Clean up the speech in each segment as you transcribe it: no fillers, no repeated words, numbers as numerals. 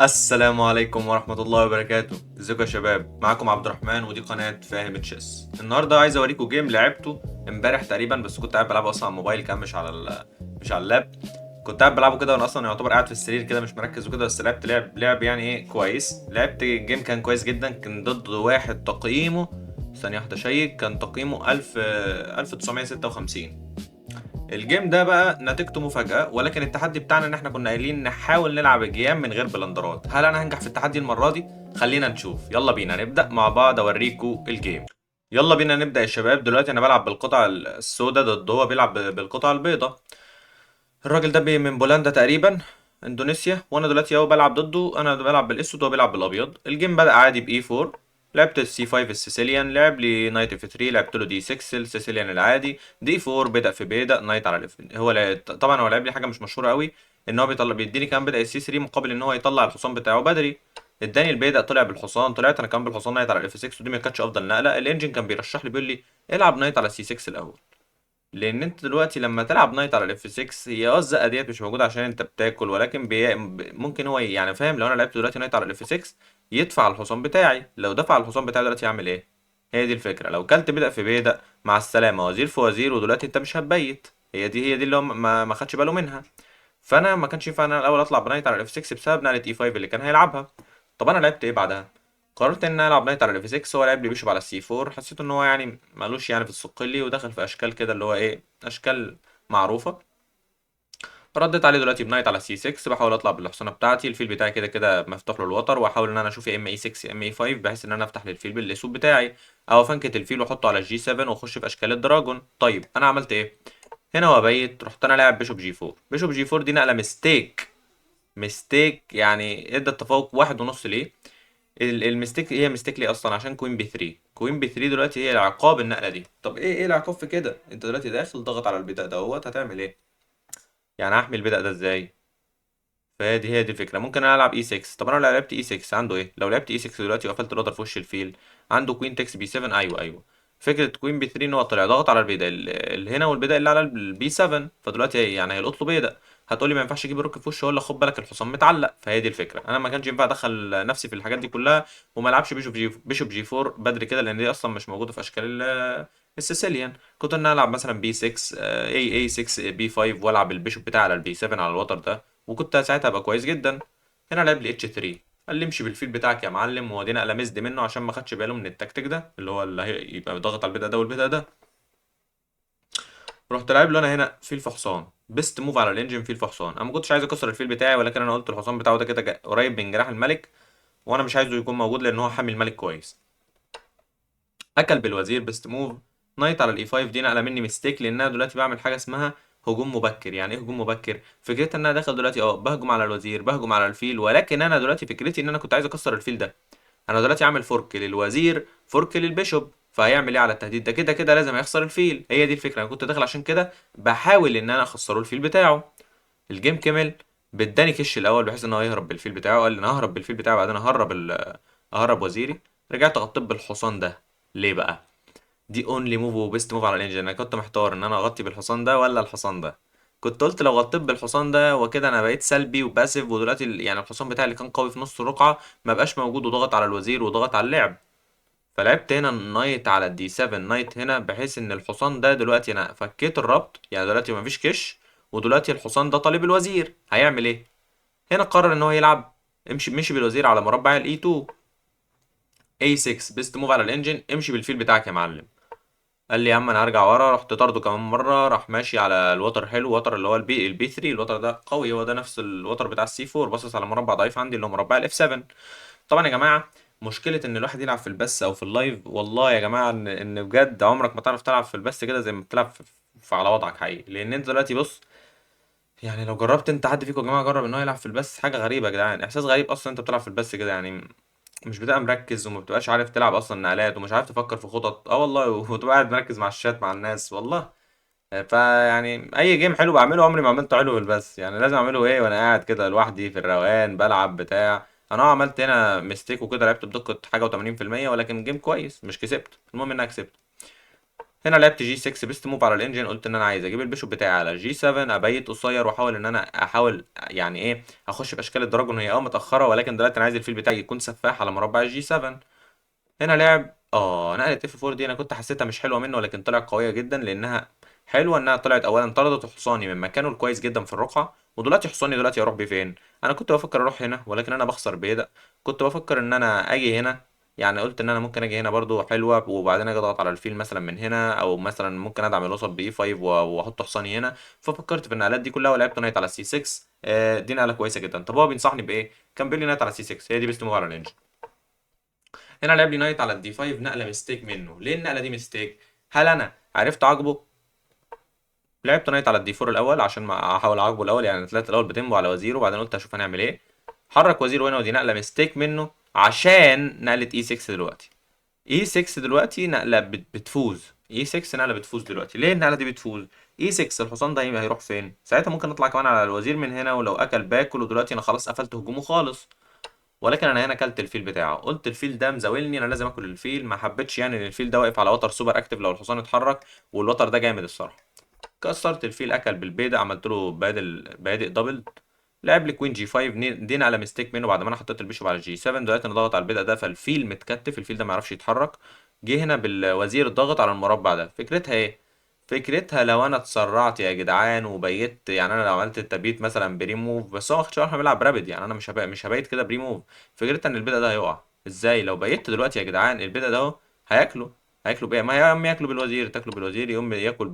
السلام عليكم ورحمة الله وبركاته. ازيكم يا شباب؟ معاكم عبد الرحمن ودي قناة فاهم تشيس. النهاردة عايز اوريكم جيم لعبته امبارح تقريبا، بس كنت قاعد بلعبه اصلا على الموبايل كان مش على اللاب. كنت قاعد بلعبه كده وانا اصلا يعتبر قاعد في السرير كده مش مركز وكده، بس لعبت لعب يعني ايه كويس. لعبت جيم كان كويس جدا، كان ضد واحد تقييمه ثانية واحدة شيك، كان تقييمه 1956. الجيم ده بقى نتيجته مفاجأة، ولكن التحدي بتاعنا ان احنا كنا قايلين نحاول نلعب الجيام من غير بلندرات. هل انا هنجح في التحدي المرة دي؟ خلينا نشوف. يلا بينا نبدأ مع بعض اوريكم الجيم. يلا بينا نبدأ يا شباب. دلوقتي انا بلعب بالقطع السوداء ضد هو بيلعب بالقطع البيضاء. الراجل ده من بولندا تقريبا، اندونيسيا، وانا دلوقتي اهو بلعب ضده. انا بلعب بالاسود وهو بيلعب بالابيض. الجيم بدأ عادي باي 4. لعبت السي 5 السيسيليان، لعب لي نايت اف 3، لعبت له دي 6 السيسيليان العادي، دي 4 بدأ في بيدق نايت على الاف. هو طبعا هو لعب لي حاجه مش مشهوره قوي، ان هو بيديني كام بدأ السي 3 مقابل ان هو يطلع الحصان بتاعه بدري. اداني البيدق طلع بالحصان، طلعت انا كمان بالحصان نايت على الاف 6، ودي ما كانتش افضل نقله. الانجن كان بيرشح لي بيقول لي العب نايت على سي 6 الاول، لان انت دلوقتي لما تلعب نايت على الاف 6 هي الزقه ديت مش موجوده عشان انت بتاكل، ولكن ممكن هو يعني فاهم. لو انا لعبت دلوقتي نايت على الاف 6 يدفع الحصان بتاعي، لو دفع الحصان بتاعي دلوقتي يعمل ايه؟ هي دي الفكره. لو كلت بدأ في بيدق مع السلامه، وزير في وزير، ودلوقتي انت مش هتبيت. هي دي اللي هو ما خدش باله منها. فانا ما كانش ينفع ان انا الاول اطلع بنايت على الاف 6 بسبب نقله اي 5 اللي كان هيلعبها. طب انا لعبت ايه بعدها؟ قررت ان انا العب نايت على الاف 6. هو لعب لي بيشوب على السي 4، حسيت ان هو يعني مالوش يعني في الصقلي، ودخل في اشكال كده اللي هو ايه، اشكال معروفه. رديت عليه دلوقتي بنايت على سي 6، بحاول اطلع بالحصانه بتاعتي. الفيل بتاعي كده كده مفتوح له الوتر، واحاول ان انا اشوف يا اما اي 6 يا اما اي 5، بحيث ان انا افتح للفيل بالاسود بتاعي، او افنكت الفيل واحطه على الجي 7 واخش في اشكال الدراجون. طيب انا عملت ايه؟ هنا هو بيت، رحت انا لاعب بيشوب جي 4. بيشوب جي 4 دي نقله ميستيك يعني، ادى التفوق واحد ونص ليه. الميستيك هي ميستيك ليه اصلا؟ عشان كوين بي 3. كوين بي 3 دلوقتي هي العقاب النقله دي. طب ايه العقاب في كده؟ انت دلوقتي داخل ضغط على البداء دوت، هتعمل ايه؟ يعني احمي البداء ده ازاي؟ هي دي الفكره. ممكن انا العب اي 6. طب انا لو لعبت اي 6 عنده ايه؟ لو لعبت اي 6 دلوقتي وقفلت الوتر في وش الفيل، عنده كوين تكس بي 7. ايوه. فكره كوين بي 3 ان هو طلع ضغط على البيدق اللي هنا والبيدق اللي على البي 7، فدلوقتي يعني هيلقط له بيدق. هتقولي ما ينفعش اجيب الروك في وشه، ولا خد بالك الحصان متعلق. فهي دي الفكره. انا ما كانش ينفع ادخل نفسي في الحاجات دي كلها، وما العبش بيشوب جي 4 بدري كده، لان دي اصلا مش موجوده في اشكال السيسيليان. كنت ان انا العب مثلا بي 6 اي 6 بي 5، والعب البيشوب بتاعي على البي 7 على الوتر ده، وكنت ساعتها ابقى كويس جدا. هنا لعب لي اتش 3، قال لي امشي بالفيل بتاعك يا معلم، وادينا قلمزد منه عشان ما خدش باله من التكتيك ده اللي هو اللي يبقى ضاغط على البدا ده والبدا ده. رحت لعب له انا هنا فيل في حصان، بيست موف على الانجن فيل في حصان. انا ما كنتش عايز اكسر الفيل بتاعي، ولكن انا قلت الحصان بتاعه ده كده قريب من جناح الملك، وانا مش عايزه يكون موجود لان هو حامي الملك كويس. اكل بالوزير بيست موف. نايت على الاي 5 دي نقله مني ميستيك، لان انا دلوقتي بعمل حاجه اسمها هجوم مبكر. يعني ايه هجوم مبكر؟ فكرتي ان انا داخل دلوقتي بهجم على الوزير، بهجم على الفيل، ولكن انا دلوقتي فكرتي ان انا كنت عايز اكسر الفيل ده. انا دلوقتي عامل فورك للوزير، فورك للبيشوب، فهيعمل ايه على التهديد ده؟ كده كده لازم هيخسر الفيل. هي دي الفكره. انا كنت داخل عشان كده بحاول ان انا اخسره الفيل بتاعه. الجيم كمل، بداني كش الاول بحيث ان هو يهرب بالفيل بتاعه. قال لي انا ههرب بالفيل بتاعي، بعدين اهرب وزيري. رجعت غطيت بالحصان ده. ليه بقى؟ دي اونلي موف وبيست موف على الانجن. انا كنت محتار ان انا اغطي بالحصان ده ولا الحصان ده. كنت قلت لو غطيت بالحصان ده وكده انا بقيت سلبي وباسف، ودلوقتي يعني الحصان بتاعي اللي كان قوي في نص الرقعه ما بقاش موجود، وضغط على الوزير وضغط على اللعب. فلعبت هنا نايت على الدي 7 نايت هنا، بحيث ان الحصان ده دلوقتي انا فكيت الربط، يعني دلوقتي مفيش كش، ودلوقتي الحصان ده طالب الوزير. هيعمل ايه؟ هنا قرر ان هو يلعب، مشي بالوزير على مربع الاي 2. اي 6 بيست موف على الانجن، امشي بالفيل بتاعك يا معلم. قال لي يا عم انا هرجع ورا. رحت طرده كمان مره، راح ماشي على الوتر. حلو، وتر اللي هو البي 3. الوتر ده قوي، هو ده نفس الوتر بتاع السي 4. باصص على مربع ضعيف عندي اللي هو مربع الاف 7. طبعا يا جماعه، مشكله ان الواحد يلعب في البث او في اللايف، والله يا جماعه ان بجد عمرك ما تعرف تلعب في البث كده زي ما بتلعب على وضعك حقيقي. لان انت دلوقتي بص، يعني لو جربت انت، حد فيكم يا جماعه جرب ان هو يلعب في البث، حاجه غريبه يا جدعان، احساس غريب اصلا. انت بتلعب في البث كده يعني مش بتبقى مركز، وما بتبقاش عارف تلعب اصلا نقلات، ومش عارف تفكر في خطط. اه والله وتبقى قاعد مركز مع الشات مع الناس والله. فيعني اي جيم حلو بعمله عمري ما عملته حلو بس يعني لازم اعمله ايه وانا قاعد كده لوحدي في الروقان بلعب بتاع. انا عملت هنا ميستيك وكده، لعبت بدقة حاجة و80%، ولكن جيم كويس، مش كسبت. المهم ان انا كسبت. هنا لعبت جي 6 بيست موف على الانجن، قلت ان انا عايز اجيب البيشوب بتاعي على جي 7 ابيت قصير، واحاول ان انا يعني ايه اخش باشكال الدراجون. هي متاخره، ولكن دلوقتي انا عايز الفيل بتاعي يكون سفاح على مربع جي 7. هنا لعب نقلة اف 4 دي انا كنت حسيتها مش حلوه منه، ولكن طلعت قويه جدا لانها حلوه. انها طلعت اولا طردت حصاني من مكانه الكويس جدا في الرقعه، ودلوقتي حصاني دلوقتي اروح بيه فين؟ انا كنت بفكر اروح هنا، ولكن انا بخسر بيدق. كنت بفكر ان انا اجي هنا، يعني قلت ان انا ممكن اجي هنا برضو حلوه، وبعدين اجي اضغط على الفيل مثلا من هنا، او مثلا ممكن ادعم الوسط باي 5 واحط حصاني هنا. ففكرت في النقلات دي كلها ولعبت نايت على سي 6. دي نقله كويسه جدا. طب هو بينصحني بايه؟ كان بيقول لي نايت على سي 6 هي دي بيست موف على الانجن. هنا لعب لي نايت على الدي 5، نقله ميستيك منه. ليه النقله دي ميستيك؟ هل انا عرفت اعاقبه؟ لعبت نايت على الدي 4 الاول عشان ما احاول اعاقبه الاول، يعني طلعت الاول بتيمبو على وزيره، وبعدين قلت اشوف هنعمل ايه. حرك وزيره هنا، ودي نقله ميستيك منه عشان نقله اي 6 دلوقتي. اي 6 دلوقتي نقله بتفوز. اي 6 نقله بتفوز دلوقتي. ليه النقله دي بتفوز؟ اي 6 الحصان ده هيروح فين؟ ساعتها ممكن نطلع كمان على الوزير من هنا، ولو اكل باكل، ودلوقتي انا خلاص قفلت هجومه خالص. ولكن انا هنا اكلت الفيل بتاعه، قلت الفيل ده مزاولني، انا لازم اكل الفيل. ما حبيتش يعني ان الفيل ده واقف على وتر سوبر اكتف لو الحصان اتحرك، والوتر ده جامد الصراحه. كسرت الفيل، اكل بالبيضه، عملت له بادئ دبل. لعب لي كوين جي 5، دي نقله ميستيك منه بعد ما انا حطيت البيشوب على جي 7. دلوقتي انا ضغط على البيضه ده، فالفيل متكتف، الفيل ده ما يعرفش يتحرك. جه هنا بالوزير ضغط على المربع ده. فكرتها ايه؟ فكرتها لو انا اتسرعت يا جدعان وبيت، يعني انا لو عملت التبيت مثلا بريموف، بس هو اختيار احنا بنلعب رابد، يعني انا مش هبيت كده بريموف. فكرتها ان البيضه ده هيقع ازاي لو بيت دلوقتي يا جدعان؟ البيضه ده اهو هياكله. هياكله بايه؟ ما يا عم ياكله بالوزير، تاكله بالوزير يقوم ياكل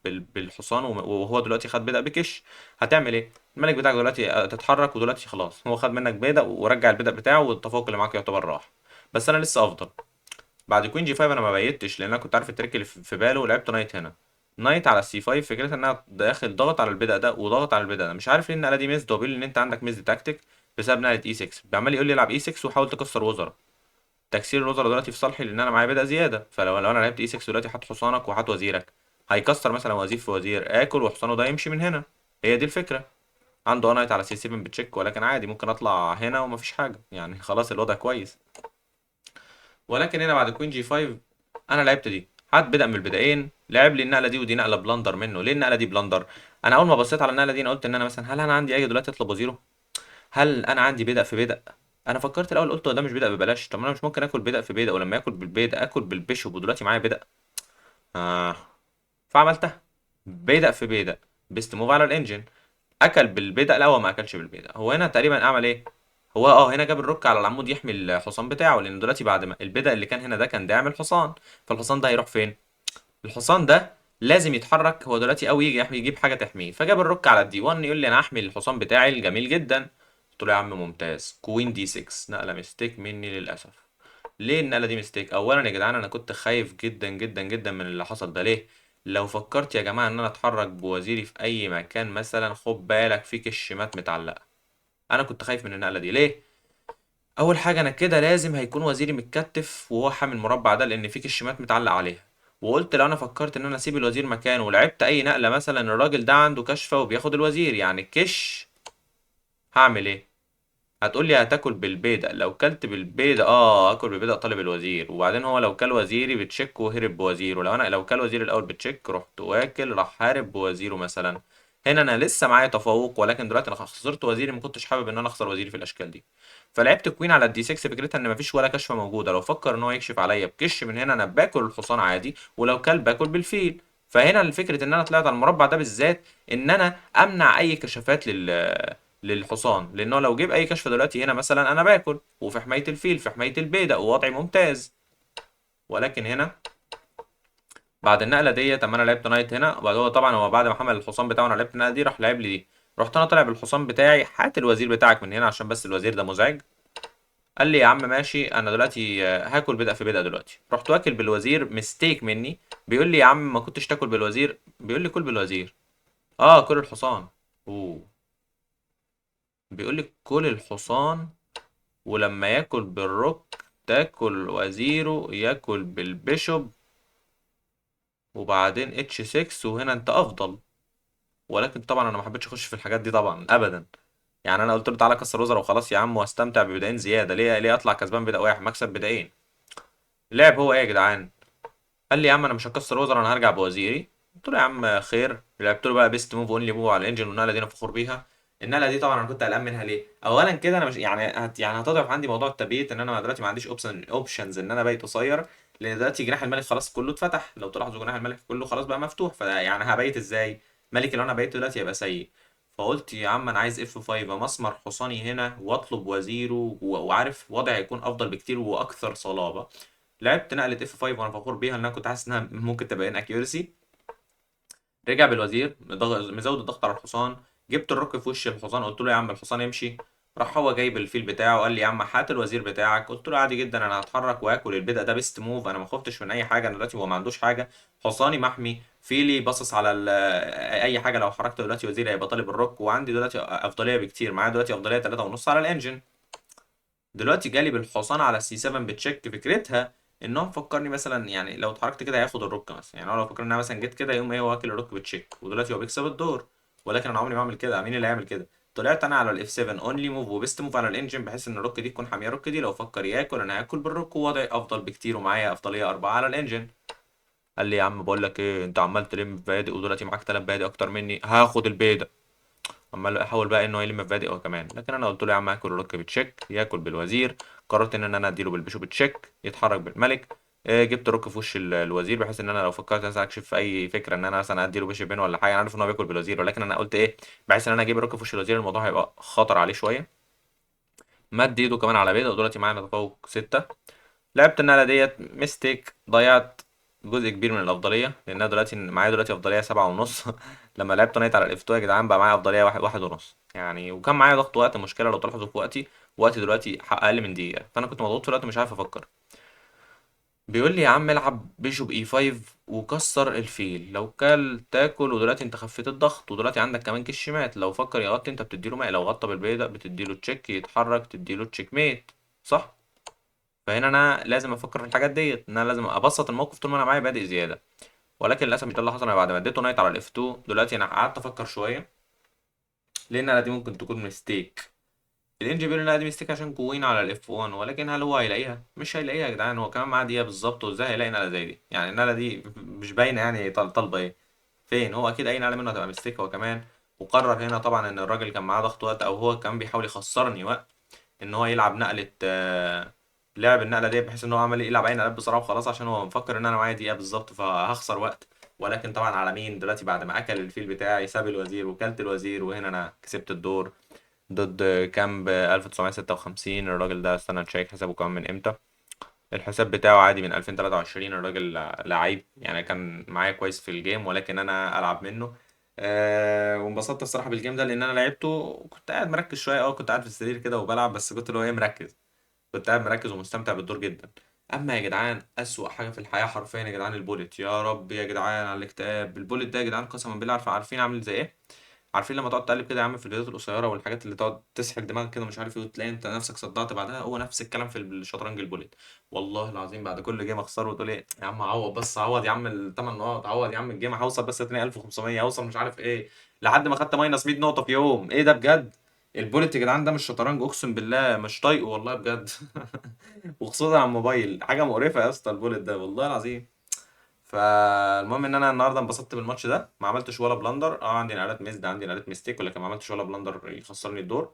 بالحصان، وهو دلوقتي خد بيضه بكش. هتعمل ايه؟ الملك بتاعك دلوقتي تتحرك، ودلوقتي خلاص هو خد منك بيضه ورجع البيضه بتاعه، والتفوق اللي معاك يعتبر راح. بس انا لسه افضل. بعد كوين جي 5 انا ما بيتش، لان انا كنت عارف التريك اللي في باله، ولعبت نايت هنا. نايت على السي 5، فكرتها انها داخل ضغط على البدأ ده وضغط على البدأ ده. مش عارف ليه النقله دي ميزد، هو بيقول لي ان انت عندك ميزد تاكتيك بسبب نقله اي 6. بيعمل يقول لي العب اي 6 وحاول تكسر وزراء. تكسير الوزراء دلوقتي في صالحي، لان انا معايا بدأ زياده. فلو انا لعبت اي 6 دلوقتي، حط حصانك وحط وزيرك، هيكسر مثلا وزير في وزير، اكل وحصانه ده يمشي من هنا. هي دي الفكره. عنده نايت على سي 7 بتشيك، ولكن عادي ممكن اطلع هنا ومفيش حاجه، يعني خلاص الوضع كويس. ولكن هنا بعد كوين جي 5 انا لعبت دي. حد بدأ من البدايين لعب لي النقله دي، ودي نقله بلندر منه. ليه النقله دي بلندر؟ انا اول ما بصيت على النقله دي انا قلت ان انا مثلا، هل انا عندي اجي دلوقتي اطلب وزيره؟ هل انا عندي بدأ في بدأ؟ انا فكرت الاول قلت هو ده مش بدأ ببلاش، طب ما انا مش ممكن اكل بدأ في بدأ، ولما اكل بالبيض اكل بالبيشوب، ودلوقتي معايا بدأ. آه. فعملتها بدأ في بدأ، بيست موف على الانجن. اكل بالبيضه؟ لا، هو ما اكلش بالبيضه. هو هنا تقريبا اعمل ايه؟ هو هنا جاب الرك على العمود يحمي الحصان بتاعه، لان دلوقتي بعد ما البيضه اللي كان هنا ده كان داعم الحصان، فالحصان ده هيروح فين؟ الحصان ده لازم يتحرك هو دلوقتي، او يجي يجيب حاجه تحميه. فجاب الرك على الدي 1 يقول لي انا احمي الحصان بتاعي الجميل جدا. قلت له يا عم ممتاز. كوين دي 6 نقله ميستيك مني للاسف. ليه النقله دي ميستيك؟ اولا يا جدعان انا كنت خايف جدا جدا جدا من اللي حصل ده. ليه؟ لو فكرت يا جماعه ان انا اتحرك بوزيري في اي مكان مثلا، خد بالك في كشمات متعلقه. انا كنت خايف من النقله دي. ليه؟ اول حاجه انا كده لازم هيكون وزيري متكتف وهو حامل المربع ده، لان في كشمات متعلق عليها. وقلت لو انا فكرت ان انا اسيب الوزير مكانه ولعبت اي نقله، مثلا الراجل ده عنده كشفه وبياخد الوزير، يعني الكش، هعمل ايه؟ هتقول لي هتاكل بالبيضة. لو كلت بالبيضة اكل بالبيضة طالب الوزير، وبعدين هو لو كل وزيري بتشيك وهرب بوزيره. لو كل وزير الاول بتشيك رحت واكل راح هارب بوزيره مثلا. هنا انا لسه معايا تفوق، ولكن دلوقتي انا خسرت وزيري، ما كنتش حابب ان انا اخسر وزيري في الاشكال دي. فلعبت كوين على الدي 6، فكرتها ان مفيش ولا كشفه موجوده. لو فكر ان هو يكشف عليا بكش من هنا، انا باكل الحصان عادي، ولو كل باكل بالفيل. فهنا الفكره ان انا طلعت على المربع ده بالذات، ان انا امنع اي كشفات للحصان، لانه لو جيب اي كشف دلوقتي هنا مثلا انا باكل، وفي حمايه الفيل في حمايه البيدق، ووضعي ممتاز. ولكن هنا بعد النقله ديت، اما انا لعبت نايت هنا، وبعد هو طبعا هو بعد ما حمل الحصان بتاعه انا لعبت النقله دي، راح لعب لي دي. رحت انا طالع بالحصان بتاعي، هات الوزير بتاعك من هنا عشان بس الوزير ده مزعج. قال لي يا عم ماشي، انا دلوقتي هاكل بدأ في بدأ دلوقتي. رحت واكل بالوزير مستيك مني. بيقول لي يا عم ما كنتش تاكل بالوزير، بيقول لي كل بالوزير. كل الحصان. اوه. بيقول لي كل الحصان، ولما ياكل بالروك تاكل وزيره ياكل بالبيشوب، وبعدين اتش 6، وهنا انت افضل. ولكن طبعا انا ما حبيتش اخش في الحاجات دي طبعا ابدا. يعني انا قلت له تعالى كسر وزراء وخلاص يا عم، واستمتع ببدايين زياده. ليه اطلع كسبان بدأ واحد مكسب بدايين؟ لعب هو ايه يا جدعان؟ قال لي يا عم انا مش هكسر وزر، انا هرجع بوزيري. قلت له يا عم خير. لعبت له بقى بيست موف اونلي موف على الانجن، والنقله دي انا فخور بيها. النقله دي طبعا انا كنت قلقان منها ليه؟ اولا كده انا مش يعني يعني هتضعف عندي موضوع التبييت، ان انا دلوقتي ما عنديش اوبشنز ان انا بقيت قصير. لان دلوقتي جناح الملك خلاص كله اتفتح، لو تلاحظوا جناح الملك كله خلاص بقى مفتوح، فيعني هبيت ازاي؟ ملك لو انا بيته دلوقتي هيبقى سيء. فقلت يا عم انا عايز اف 5 مسمر حصاني هنا واطلب وزيره وعارف وضعي هيكون افضل بكتير واكثر صلابه. لعبت نقله اف 5 وانا فخور بيها، لان انا كنت حاسس انها ممكن تبقى ان اكيورسي. رجع بالوزير مزود الضغط على الحصان. جبت الرك في وش الحصان، قلت له يا عم الحصان يمشي. راح هو جايب الفيل بتاعه وقال لي يا عم هات الوزير بتاعك. قلت له عادي جدا انا هتحرك واكل البدء ده بيست موف، انا ما خفتش من اي حاجه. انا دلوقتي هو ما عندوش حاجه، حصاني محمي، فيلي باصص على اي حاجه. لو حركت دلوقتي وزير هيبقى طالب الرك، وعندي دلوقتي افضليه بكتير، معايا دلوقتي افضليه 3 ونص على الانجن. دلوقتي جالي بالحصان على السي 7 بتشيك. فكرتها ان هو مفكرني مثلا يعني لو اتحركت كده هياخد الروك مثلا، يعني هو لو فكرني ان انا مثلا جيت كده يقوم ايه واكل الروك بتشيك، ودلوقتي هو بيكسب الدور. ولكن انا عمري ما اعمل كده، مين اللي هيعمل كده؟ طلعت انا على الاف 7 اونلي موف وبيست موف على الانجن، بحيث ان الروك دي تكون حاميه الروك دي، لو فكر ياكل انا هاكل بالروك، ووضعي افضل بكتير ومعايا افضليه 4 على الانجن. قال لي يا عم بقول لك ايه، انت عمال تلم بادئ ودلوقتي معاك 3 بادئ اكتر مني، هاخد البيدق. عمال احاول بقى انه يلم مبادئ هو كمان، لكن انا قلت له يا عم هاكل الروك بتشيك ياكل بالوزير. قررت ان انا اديله بالبيشوب تشيك يتحرك بالملك. جبت الروك في وش الوزير، بحيث ان انا لو فكرت مثلا اكشف في اي فكره ان انا مثلا اديله بيشوبين ولا حاجه، انا عارف ان هو بياكل بالوزير، ولكن انا قلت ايه، بحيث ان انا اجيب الروك في وش الوزير الموضوع هيبقى خطر عليه شويه. مد ايده كمان على بيضه، ودلوقتي معانا تفوق 6. لعبت النقله ديت ميستيك، ضيعت جزء كبير من الافضليه، لان انا دلوقتي معايا دلوقتي افضليه 7 ونص. لما لعبت نايت على الاف 2 يا جدعان بقى معايا افضليه واحد ونص يعني، وكان معايا ضغط وقت. المشكله لو تلاحظوا في وقتي دلوقتي اقل من دقيقه، فانا كنت مضغوط في الوقت مش عارف افكر. بيقول لي يا عم العب بيشوب اي 5 وكسر الفيل لو كل تاكل، ودلوقتي انت خفيت الضغط، ودلوقتي عندك كمان كشمات، لو فكر يغطي انت بتديله ماء، لو غطى بالبيضة بتديله تشيك يتحرك تديله تشيك ميت، صح؟ فهنا انا لازم افكر في الحاجات ديت، ان انا لازم ابسط الموقف طول ما انا معايا بادئ زياده. ولكن للاسف مش ده اللي حصل. انا بعد ما اديته نايت على الاف 2 دلوقتي انا قعدت افكر شويه، لان انا دي ممكن تكون ميستيك. الانجي بيقول انها دي ميستيك عشان كوين على الاف 1، ولكن هل هو هيلاقيها؟ مش هيلاقيها يا جدعان، هو كمان معاه دقيقه بالظبط، وازاي هيلاقي نقله زي دي؟ يعني النقله دي مش باينه يعني طالبه ايه. فين هو؟ اكيد اي نقله منه هتبقى ميستيك هو كمان. وقرر هنا طبعا ان الراجل كان معاه ضغط وقت، او هو كان بيحاول يخسرني وقت، ان هو يلعب نقله لعب النقله دي بحيث ان هو عمال يلعب اي نقلات بسرعه وخلاص، عشان هو مفكر ان انا معايا دقيقه بالظبط فهخسر وقت. ولكن طبعا على مين دلوقتي؟ بعد ما اكل الفيل بتاعي ساب الوزير وكلت الوزير، وهنا انا كسبت الدور ضد كامب 1956. الراجل ده استنى تشيك حسابه كمان من امتى. الحساب بتاعه عادي من 2023. الراجل لعيب يعني، كان معايا كويس في الجيم، ولكن انا العب منه. وانبسطت الصراحه بالجيم ده، لان انا لعبته وكنت قاعد مركز شويه. كنت قاعد في السرير كده وبلعب، بس كنت اللي هو ايه مركز. كنت قاعد مركز ومستمتع بالدور جدا. اما يا جدعان اسوأ حاجه في الحياه حرفيا يا جدعان البوليت، يا رب يا جدعان على الاكتئاب. البوليت ده يا جدعان قسما بالله عارفين عامل زي ايه؟ عارفين لما تقعد تقلب كده يا عم في الفيديوهات القصيره والحاجات اللي تقعد تسحل دماغك كده مش عارف ايه، وتلاقي انت نفسك صدعت بعدها؟ هو نفس الكلام في الشطرنج البوليت. والله العظيم بعد كل جيم اخسره وتقول ايه يا عم عوض، بس عوض يا عم الثمان نقط، عوض يا عم الجيم، هوصل بس 2500، هوصل مش عارف ايه، لحد ما خدت ماينس 100 نقطه في يوم. ايه ده بجد؟ البوليت يا جدعان ده مش شطرنج، اقسم بالله مش طايقه والله بجد. وخصوصا على الموبايل حاجه مقرفه يا اسطى البوليت ده والله العظيم. فالمهم ان انا النهارده انبسطت بالماتش ده، ما عملتش ولا بلندر. عندي نقلات ميزد، عندي نقلات ميستيك، ولكن ما عملتش ولا بلندر يخسرني الدور.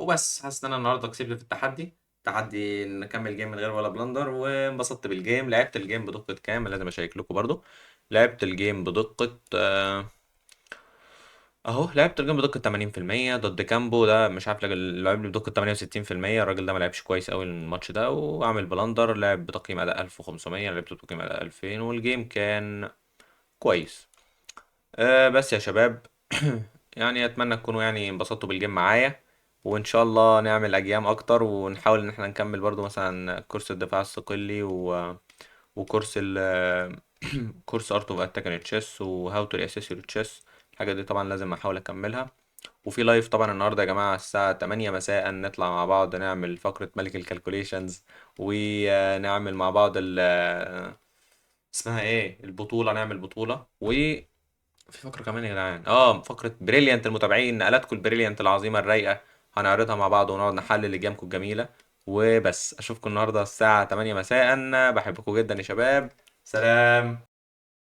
وبس حاسس ان انا النهارده كسبت في التحدي نكمل جيم من غير ولا بلندر، وانبسطت بالجيم. لعبت الجيم بدقة كام؟ لازم اشيك لكم برضو. لعبت الجيم بدقة اهو لعبت الجيم بدقة 80% ضد كامبو. ده مش عارف لعب لي بدقة 68%. الراجل ده ما لعبش كويس قوي الماتش ده، وعامل بلندر. لعب بتقييم اداء 1500، لعبت بتقييم اداء 2000، والجيم كان كويس. بس يا شباب، يعني اتمنى تكونوا يعني انبسطتوا بالجيم معايا، وان شاء الله نعمل اجيام اكتر، ونحاول ان احنا نكمل برضو مثلا كورس الدفاع الصقلي وكورس كورس ارت اوف اتاك اند تشيس، وهاو تو اسيس يور تشيس. الحاجه دي طبعا لازم احاول اكملها. وفي لايف طبعا النهارده يا جماعه الساعه 8 مساء، نطلع مع بعض نعمل فقره ملك الكالكوليشنز، ونعمل مع بعض اسمها ايه البطوله، نعمل بطوله. في فقرة كمان يا جدعان، فقرة بريليانت المتابعين، نقلاتكم البريليانت العظيمة الرايقة، هنعرضها مع بعض ونقعد نحلل لجامكم الجميلة. وبس اشوفكم النهارده الساعة 8 مساء. بحبكم جدا يا شباب، سلام.